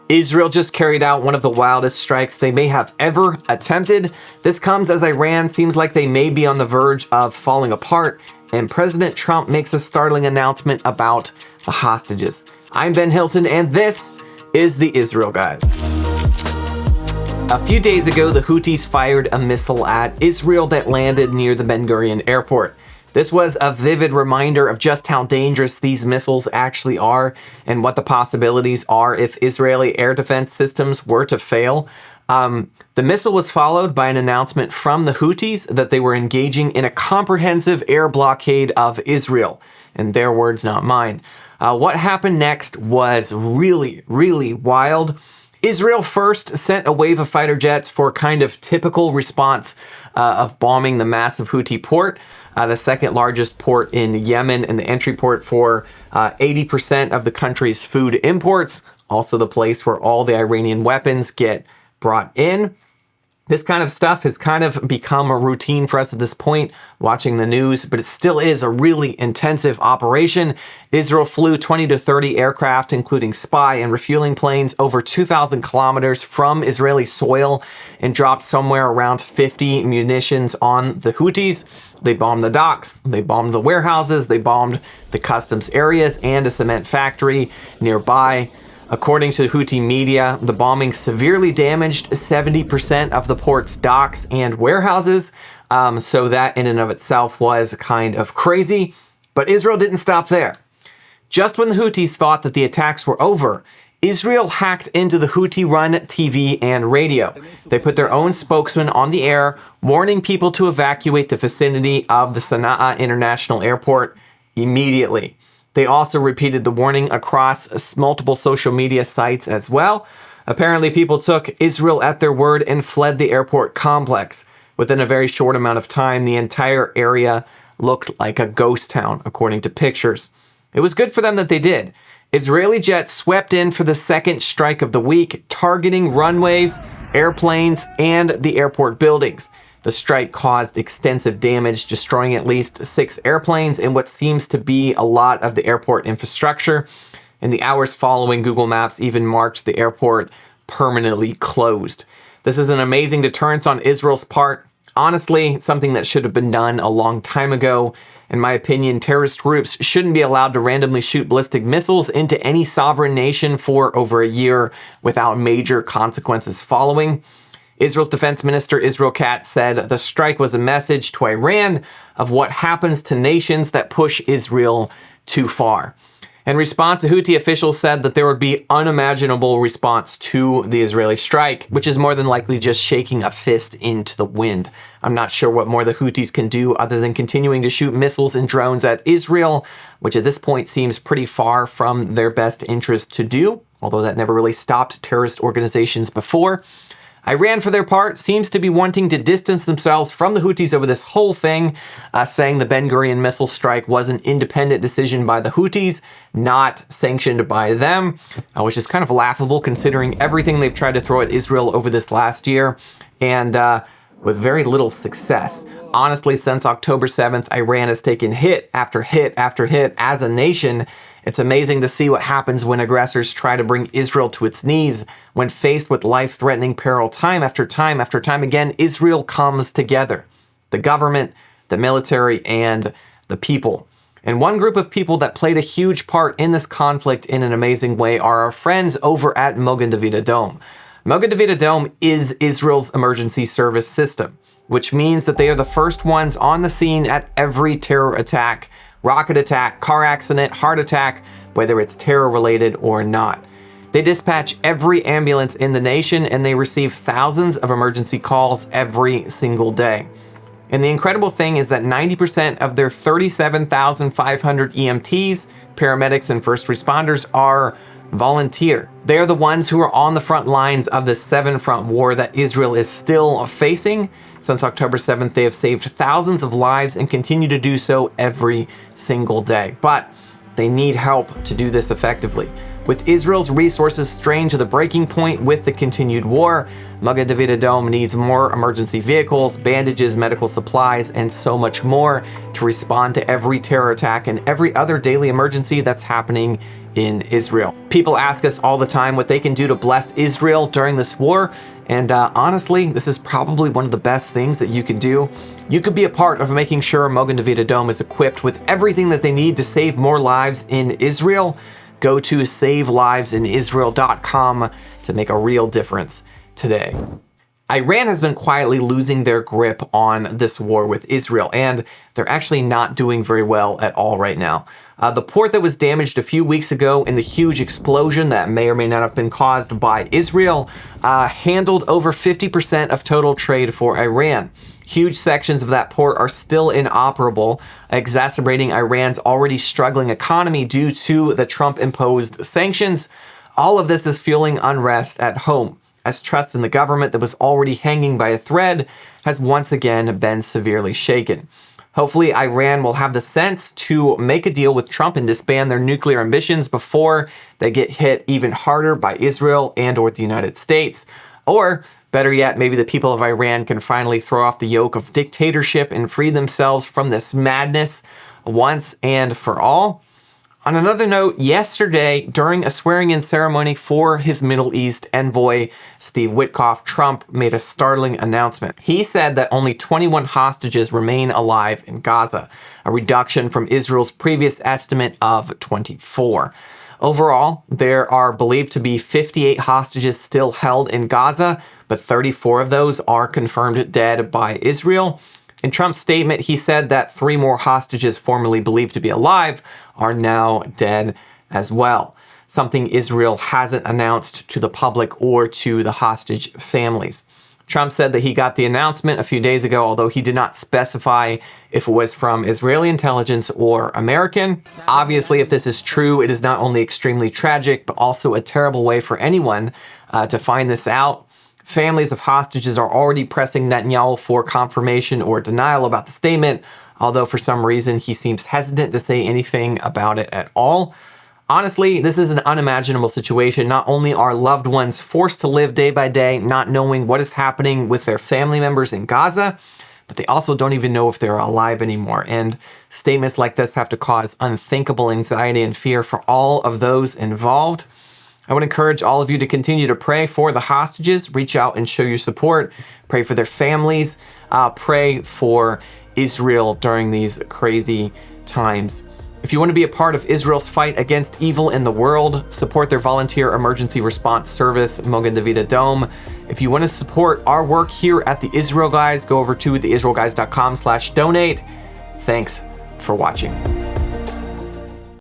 Israel just carried out one of the wildest strikes they may have ever attempted. This comes as Iran seems like they may be on the verge of falling apart, and President Trump makes a startling announcement about the hostages. I'm Ben Hilton, and this is the Israel Guys. A few days ago, the Houthis fired a missile at Israel that landed near the Ben Gurion airport. This was a vivid reminder of just how dangerous these missiles actually are and what the possibilities are if Israeli air defense systems were to fail. The missile was followed by an announcement from the Houthis that they were engaging in a comprehensive air blockade of Israel. In their words, not mine. What happened next was really, really wild. Israel first sent a wave of fighter jets for kind of typical response of bombing the massive Houthi port, the second largest port in Yemen and the entry port for 80% of the country's food imports, also the place where all the Iranian weapons get brought in. This kind of stuff has kind of become a routine for us at this point, watching the news, but it still is a really intensive operation. Israel flew 20 to 30 aircraft, including spy and refueling planes, over 2,000 kilometers from Israeli soil and dropped somewhere around 50 munitions on the Houthis. They bombed the docks, they bombed the warehouses, they bombed the customs areas and a cement factory nearby. According to Houthi media, the bombing severely damaged 70% of the port's docks and warehouses, so that in and of itself was kind of crazy. But Israel didn't stop there. Just when the Houthis thought that the attacks were over, Israel hacked into the Houthi-run TV and radio. They put their own spokesman on the air, warning people to evacuate the vicinity of the Sana'a International Airport immediately. They also repeated the warning across multiple social media sites as well. Apparently, people took Israel at their word and fled the airport complex. Within a very short amount of time, the entire area looked like a ghost town, according to pictures. It was good for them that they did. Israeli jets swept in for the second strike of the week, targeting runways, airplanes, and the airport buildings. The strike caused extensive damage, destroying at least 6 airplanes and what seems to be a lot of the airport infrastructure. In the hours following, Google Maps even marked the airport permanently closed. This is an amazing deterrence on Israel's part. Honestly, something that should have been done a long time ago. In my opinion, terrorist groups shouldn't be allowed to randomly shoot ballistic missiles into any sovereign nation for over a year without major consequences following. Israel's defense minister, Israel Katz, said the strike was a message to Iran of what happens to nations that push Israel too far. In response, a Houthi official said that there would be unimaginable response to the Israeli strike, which is more than likely just shaking a fist into the wind. I'm not sure what more the Houthis can do other than continuing to shoot missiles and drones at Israel, which at this point seems pretty far from their best interest to do, although that never really stopped terrorist organizations before. Iran, for their part, seems to be wanting to distance themselves from the Houthis over this whole thing, saying the Ben Gurion missile strike was an independent decision by the Houthis, not sanctioned by them, which is kind of laughable considering everything they've tried to throw at Israel over this last year, and with very little success. Honestly, since October 7th, Iran has taken hit after hit after hit as a nation. It's amazing to see what happens when aggressors try to bring Israel to its knees. When faced with life-threatening peril time after time after time again, Israel comes together. The government, the military, and the people. And one group of people that played a huge part in this conflict in an amazing way are our friends over at Magen David Adom. Magen David Adom is Israel's emergency service system, which means that they are the first ones on the scene at every terror attack, rocket attack, car accident, heart attack, whether it's terror related or not. They dispatch every ambulance in the nation and they receive thousands of emergency calls every single day. And the incredible thing is that 90% of their 37,500 EMTs, paramedics, and first responders are volunteer. They are the ones who are on the front lines of this 7-front war that Israel is still facing. Since October 7th, they have saved thousands of lives and continue to do so every single day. But they need help to do this effectively. With Israel's resources strained to the breaking point with the continued war, Magen David Adom needs more emergency vehicles, bandages, medical supplies, and so much more to respond to every terror attack and every other daily emergency that's happening in Israel. People ask us all the time what they can do to bless Israel during this war, and honestly, this is probably one of the best things that you can do. You could be a part of making sure Magen David Adom is equipped with everything that they need to save more lives in Israel. Go to SaveLivesInIsrael.com to make a real difference today. Iran has been quietly losing their grip on this war with Israel, and they're actually not doing very well at all right now. The port that was damaged a few weeks ago in the huge explosion that may or may not have been caused by Israel handled over 50% of total trade for Iran. Huge sections of that port are still inoperable, exacerbating Iran's already struggling economy due to the Trump-imposed sanctions. All of this is fueling unrest at home, as trust in the government that was already hanging by a thread has once again been severely shaken. Hopefully, Iran will have the sense to make a deal with Trump and disband their nuclear ambitions before they get hit even harder by Israel and/or the United States. Or, better yet, maybe the people of Iran can finally throw off the yoke of dictatorship and free themselves from this madness once and for all. On another note, yesterday, during a swearing-in ceremony for his Middle East envoy, Steve Witkoff, Trump made a startling announcement. He said that only 21 hostages remain alive in Gaza, a reduction from Israel's previous estimate of 24. Overall, there are believed to be 58 hostages still held in Gaza, but 34 of those are confirmed dead by Israel. In Trump's statement, he said that 3 more hostages formerly believed to be alive are now dead as well, something Israel hasn't announced to the public or to the hostage families. Trump said that he got the announcement a few days ago, although he did not specify if it was from Israeli intelligence or American. Obviously, if this is true, it is not only extremely tragic, but also a terrible way for anyone to find this out. Families of hostages are already pressing Netanyahu for confirmation or denial about the statement, although for some reason he seems hesitant to say anything about it at all. Honestly, this is an unimaginable situation. Not only are loved ones forced to live day by day, not knowing what is happening with their family members in Gaza, but they also don't even know if they're alive anymore. And statements like this have to cause unthinkable anxiety and fear for all of those involved. I would encourage all of you to continue to pray for the hostages, reach out and show your support, pray for their families, pray for Israel during these crazy times. If you want to be a part of Israel's fight against evil in the world, support their volunteer emergency response service, Magen David Adom. If you want to support our work here at The Israel Guys, go over to theisraelguys.com/donate. Thanks for watching.